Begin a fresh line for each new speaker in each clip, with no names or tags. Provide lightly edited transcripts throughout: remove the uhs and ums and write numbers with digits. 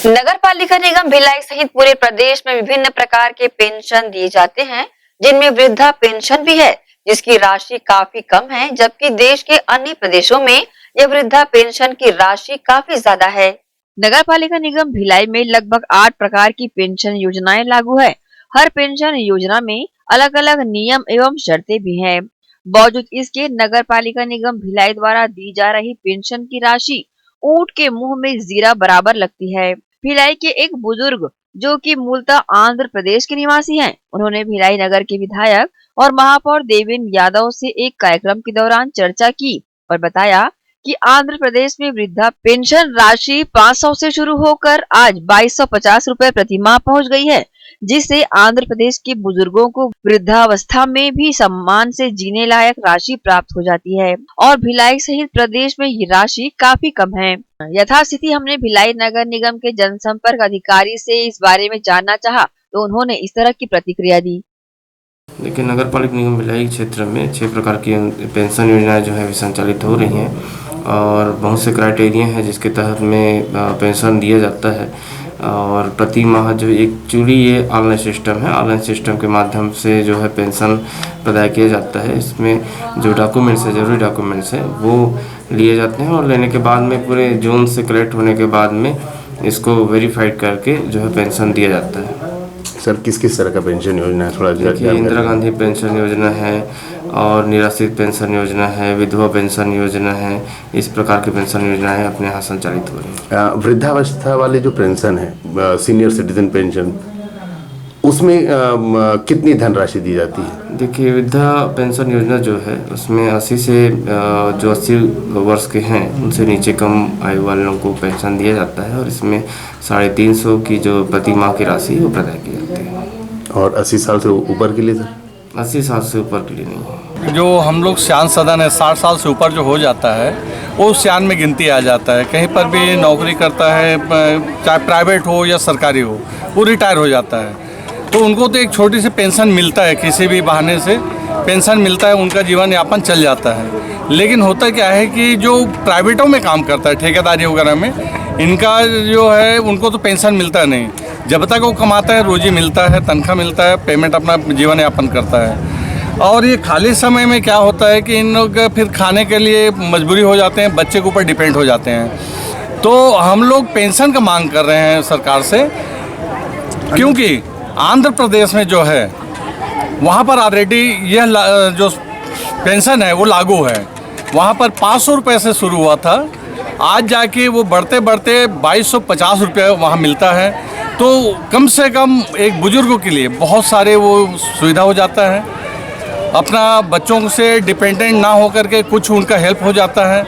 नगर पालिका निगम भिलाई सहित पूरे प्रदेश में विभिन्न प्रकार के पेंशन दिए जाते हैं, जिनमें वृद्धा पेंशन भी है, जिसकी राशि काफी कम है, जबकि देश के अन्य प्रदेशों में यह वृद्धा पेंशन की राशि काफी ज्यादा है। नगर पालिका निगम भिलाई में लगभग 8 प्रकार की पेंशन योजनाएं लागू है। हर पेंशन योजना में अलग अलग नियम एवं शर्तें भी हैं। बावजूद इसके नगर पालिका निगम भिलाई द्वारा दी जा रही पेंशन की राशि ऊंट के मुंह में जीरा बराबर लगती है। भिलाई के एक बुजुर्ग जो कि मूलतः आंध्र प्रदेश के निवासी हैं, उन्होंने भिलाई नगर के विधायक और महापौर देवेंद्र यादव से एक कार्यक्रम के दौरान चर्चा की और बताया कि आंध्र प्रदेश में वृद्धा पेंशन राशि 500 से शुरू होकर आज 2250 रुपए प्रति माह पहुंच गई है, जिससे आंध्र प्रदेश के बुजुर्गों को वृद्धावस्था में भी सम्मान से जीने लायक राशि प्राप्त हो जाती है और भिलाई सहित प्रदेश में ये राशि काफी कम है। यथास्थिति हमने भिलाई नगर निगम के जनसंपर्क अधिकारी से इस बारे में जानना चाहा तो उन्होंने इस तरह की प्रतिक्रिया दी।
देखिए, नगर पालिका निगम भिलाई क्षेत्र में 6 प्रकार की पेंशन योजनाएं जो है संचालित हो रही हैं और बहुत से क्राइटेरिया हैं जिसके तहत में पेंशन दिया जाता है और प्रति माह जो एक्चुअली ये ऑनलाइन सिस्टम है। ऑनलाइन सिस्टम के माध्यम से जो है पेंशन प्रदान किया जाता है। इसमें जो डॉक्यूमेंट्स है, जरूरी डॉक्यूमेंट्स हैं, वो लिए जाते हैं और लेने के बाद में पूरे जोन से कलेक्ट होने के बाद में इसको वेरीफाइड करके जो है पेंशन दिया जाता है।
सर, किस किस तरह का पेंशन योजना है? थोड़ा
देखिए, इंदिरा गांधी पेंशन योजना है और निराश्रित पेंशन योजना है, विधवा पेंशन योजना है, इस प्रकार की पेंशन योजनाएं अपने यहाँ संचालित हो रही हैं।
वृद्धावस्था वाली जो पेंशन है, सीनियर सिटीजन पेंशन, उसमें कितनी धनराशि दी जाती है?
देखिए, वृद्धा पेंशन योजना जो है उसमें 80 से जो 80 वर्ष के हैं उनसे नीचे कम आयु वाले लोगों को पेंशन दिया जाता है और इसमें 350 की जो प्रति माह की राशि वो प्रदान की जाती है।
और 80 साल से ऊपर के लिए सर?
80 साल से ऊपर के लिए नहीं।
जो हम लोग सियान सदन है, 60 साल से ऊपर जो हो जाता है वो सियान में गिनती आ जाता है। कहीं पर भी नौकरी करता है, चाहे प्राइवेट हो या सरकारी हो, वो रिटायर हो जाता है तो उनको तो एक छोटी सी पेंशन मिलता है, किसी भी बहाने से पेंशन मिलता है, उनका जीवन यापन चल जाता है। लेकिन होता क्या है कि जो प्राइवेटों में काम करता है, ठेकेदारी वगैरह में, इनका जो है उनको तो पेंशन मिलता नहीं। जब तक वो कमाता है रोजी मिलता है, तनख्वाह मिलता है, पेमेंट अपना जीवन यापन करता है। और ये खाली समय में क्या होता है कि इन लोग फिर खाने के लिए मजबूरी हो जाते हैं, बच्चे के ऊपर डिपेंड हो जाते हैं। तो हम लोग पेंशन का मांग कर रहे हैं सरकार से, क्योंकि आंध्र प्रदेश में जो है वहाँ पर ऑलरेडी यह जो पेंशन है वो लागू है। वहाँ पर 500 रुपये से शुरू हुआ था, आज जाके वो बढ़ते बढ़ते 2250 रुपये वहाँ मिलता है। तो कम से कम एक बुजुर्गों के लिए बहुत सारे वो सुविधा हो जाता है, अपना बच्चों से डिपेंडेंट ना हो करके कुछ उनका हेल्प हो जाता है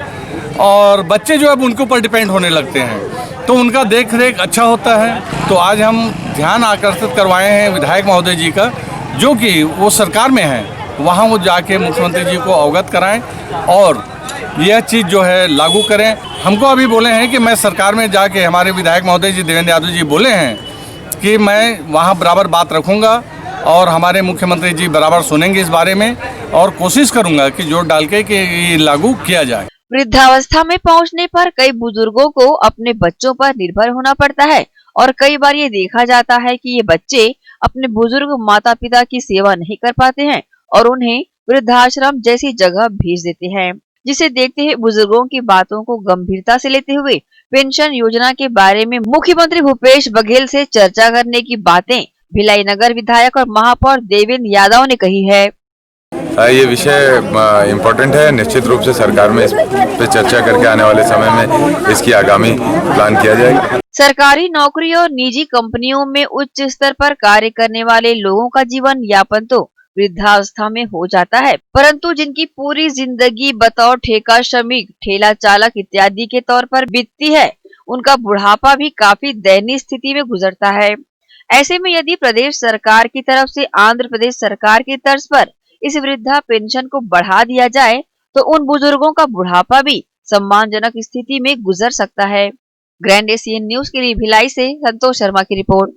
और बच्चे जो है उनके ऊपर डिपेंड होने लगते हैं तो उनका देख रेख अच्छा होता है। तो आज हम ध्यान आकर्षित करवाए हैं विधायक महोदय जी का, जो कि वो सरकार में है, वहाँ वो जाके मुख्यमंत्री जी को अवगत कराएं और यह चीज़ जो है लागू करें। हमको अभी बोले हैं कि मैं सरकार में जाके, हमारे विधायक महोदय जी देवेंद्र यादव जी बोले हैं कि मैं वहाँ बराबर बात रखूँगा और हमारे मुख्यमंत्री जी बराबर सुनेंगे इस बारे में और कोशिश करूँगा कि जोर डाल के कि ये लागू किया जाए।
वृद्धावस्था में पहुंचने पर कई बुजुर्गों को अपने बच्चों पर निर्भर होना पड़ता है और कई बार ये देखा जाता है कि ये बच्चे अपने बुजुर्ग माता पिता की सेवा नहीं कर पाते हैं और उन्हें वृद्धाश्रम जैसी जगह भेज देते हैं, जिसे देखते हुए बुजुर्गों की बातों को गंभीरता से लेते हुए पेंशन योजना के बारे में मुख्यमंत्री भूपेश बघेल से चर्चा करने की बातें भिलाई नगर विधायक और महापौर देवेंद्र यादव ने कही है।
ये विषय इम्पोर्टेंट है, निश्चित रूप से सरकार में इस पे चर्चा करके आने वाले समय में इसकी आगामी प्लान किया जाएगा।
सरकारी नौकरी और निजी कंपनियों में उच्च स्तर पर कार्य करने वाले लोगों का जीवन यापन तो वृद्धावस्था में हो जाता है, परंतु जिनकी पूरी जिंदगी बतौर ठेका श्रमिक, ठेला चालक इत्यादि के तौर पर बीतती है, उनका बुढ़ापा भी काफी दयनीय स्थिति में गुजरता है। ऐसे में यदि प्रदेश सरकार की तरफ से आंध्र प्रदेश सरकार की तर्ज पर इस वृद्धा पेंशन को बढ़ा दिया जाए तो उन बुजुर्गों का बुढ़ापा भी सम्मानजनक स्थिति में गुजर सकता है। ग्रैंड एशियन न्यूज के लिए भिलाई से संतोष शर्मा की रिपोर्ट।